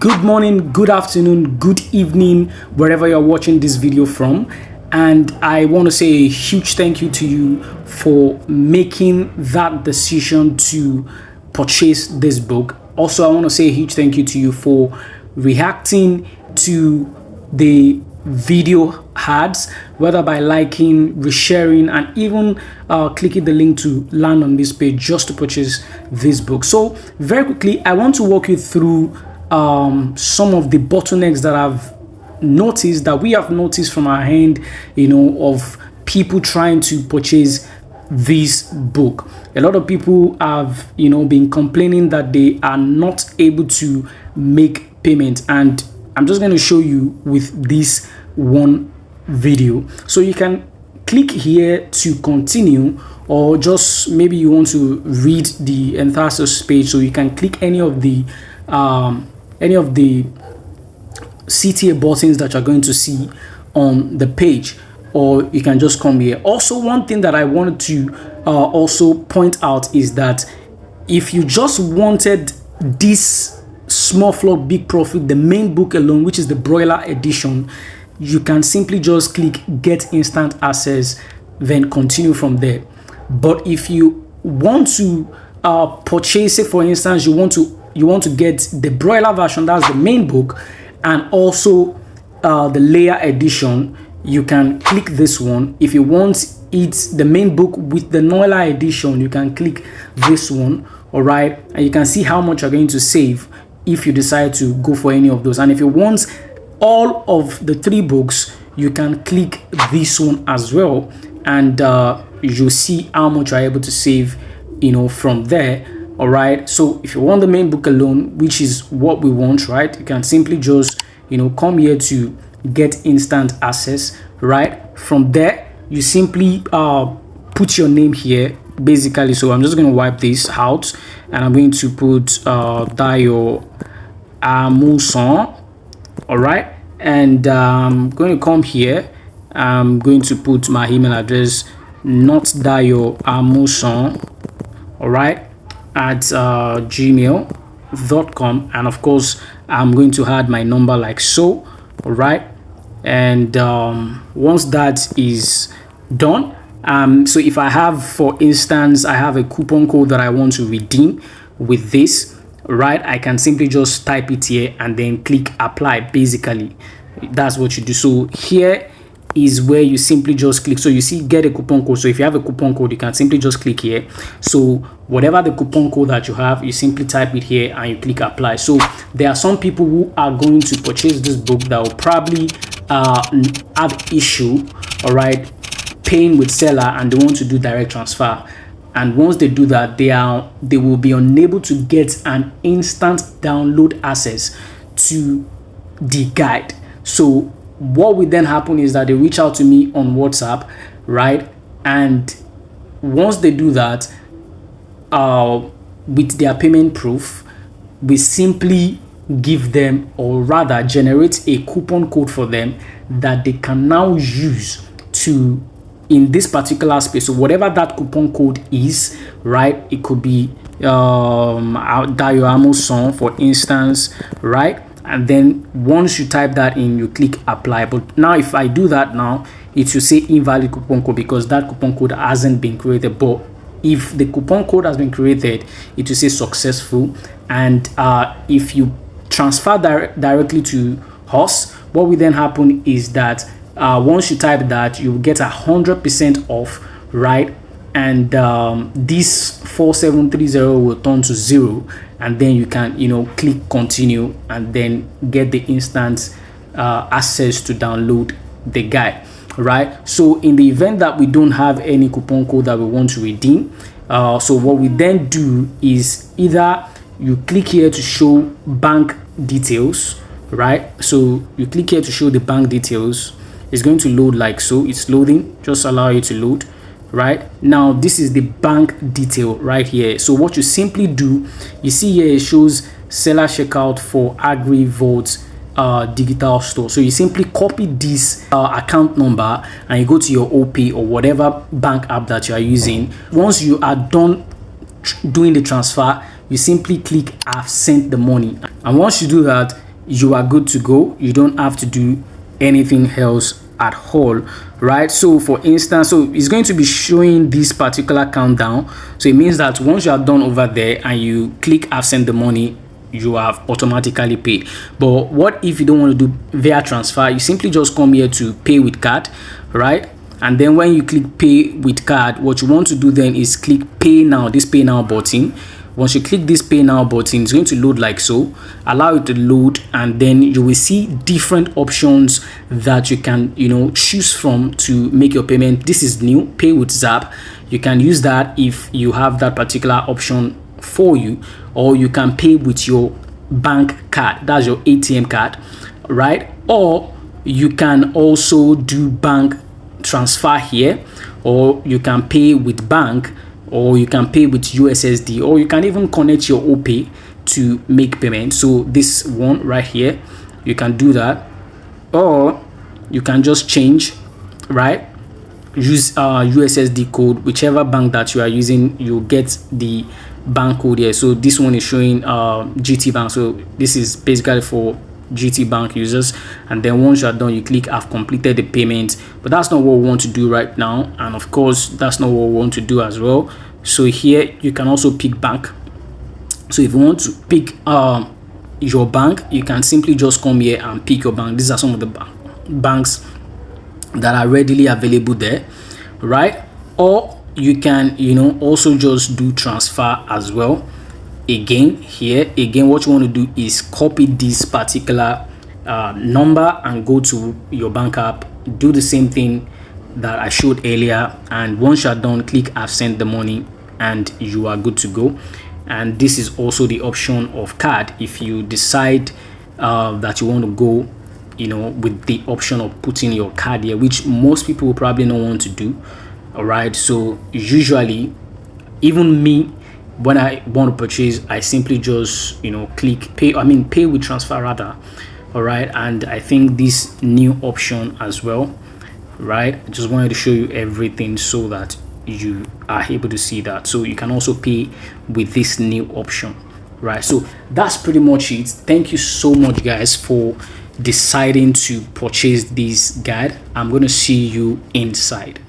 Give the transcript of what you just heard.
Good morning, good afternoon, good evening, wherever you're watching this video from. And I want to say a huge thank you to you for making that decision to purchase this book. Also, I want to say a huge thank you to you for reacting to the video ads, whether by liking, resharing, and even clicking the link to land on this page just to purchase this book. So very quickly, I want to walk you through some of the bottlenecks that we have noticed from our end, of people trying to purchase this book. A lot of people have, been complaining that they are not able to make payment, and I'm just going to show you with this one video. So you can click here to continue, or just maybe you want to read the entire page, so you can click any of the CTA buttons that you're going to see on the page, or you can just come here. Also, one thing that I wanted to also point out is that if you just wanted this Small Flock Big Profit, the main book alone, which is the Broiler edition, you can simply just click get instant access, then continue from there. But if you want to purchase it, for instance, you want to get the Broiler version, that's the main book, and also the layer edition, you can click this one. If you want the main book with the Broiler edition, you can click this one. All right, and you can see how much you're going to save if you decide to go for any of those. And if you want all of the three books, you can click this one as well, and you'll see how much you're able to save, from there. All right, so if you want the main book alone, which is what we want, right, you can simply just come here to get instant access. Right, from there you simply put your name here basically. So I'm just going to wipe this out, and I'm going to put Dayo Amuson. All right, and I'm going to come here. I'm going to put my email address, not Dayo Amuson, all right, at gmail.com, and of course I'm going to add my number like so. All right, and once that is done, so if I have, for instance, I have a coupon code that I want to redeem with this, right, I can simply just type it here and then click apply. Basically, that's what you do. So here is where you simply just click. So you see get a coupon code. So if you have a coupon code, you can simply just click here. So whatever the coupon code that you have, you simply type it here and you click apply. So there are some people who are going to purchase this book that will probably have issue, all right, paying with Selar, and they want to do direct transfer. And once they do that, they will be unable to get an instant download access to the guide. So what will then happen is that they reach out to me on WhatsApp, right? And once they do that, with their payment proof, we simply give them, or rather generate a coupon code for them that they can now use to in this particular space. So whatever that coupon code is, right, it could be Dayo Amuson, for instance, right? And then once you type that in, you click apply. But now if I do that now, it should say invalid coupon code because that coupon code hasn't been created. But if the coupon code has been created, it will say successful. And if you transfer directly to us, what will then happen is that once you type that, you will get 100% off, right? And this 4730 will turn to 0, and then you can click continue and then get the instant access to download the guide, right? So in the event that we don't have any coupon code that we want to redeem, so what we then do is either you click here to show bank details, right? So you click here to show the bank details. It's going to load like so. It's loading. Just allow it to load. Right now, this is the bank detail right here. So what you simply do, you see here it shows seller checkout for AgriVolt digital store. So you simply copy this account number and you go to your OPay or whatever bank app that you are using. Once you are done doing the transfer, you simply click I've sent the money, and once you do that, you are good to go. You don't have to do anything else at all, right? So for instance, so it's going to be showing this particular countdown. So it means that once you are done over there and you click I've sent the money, you have automatically paid. But what if you don't want to do via transfer? You simply just come here to pay with card, right? And then when you click pay with card, what you want to do then is click pay now, this pay now button. Once you click this pay now button, it's going to load like so. Allow it to load, and then you will see different options that you can, choose from to make your payment. This is new, pay with Zap. You can use that if you have that particular option for you, or you can pay with your bank card, that's your ATM card, right? Or you can also do bank transfer here, or you can pay with bank, or you can pay with USSD, or you can even connect your OPay to make payment. So this one right here, you can do that, or you can just change, right? Use USSD code, whichever bank that you are using, you get the bank code here. So this one is showing GT Bank, so this is basically for GT Bank users. And then once you're done, you click I've completed the payment. But that's not what we want to do right now, and of course that's not what we want to do as well. So here you can also pick bank. So if you want to pick your bank, you can simply just come here and pick your bank. These are some of the banks that are readily available there, right? Or you can also just do transfer as well. Again, what you want to do is copy this particular number and go to your bank app, do the same thing that I showed earlier, and once you're done, click I've sent the money and you are good to go. And this is also the option of card if you decide that you want to go with the option of putting your card here, which most people will probably not want to do. All right, so usually, even me, when I want to purchase, I simply just click pay with transfer rather. All right, and I think this new option as well, right? I just wanted to show you everything so that you are able to see that. So you can also pay with this new option, right? So that's pretty much it. Thank you so much, guys, for deciding to purchase this guide. I'm going to see you inside.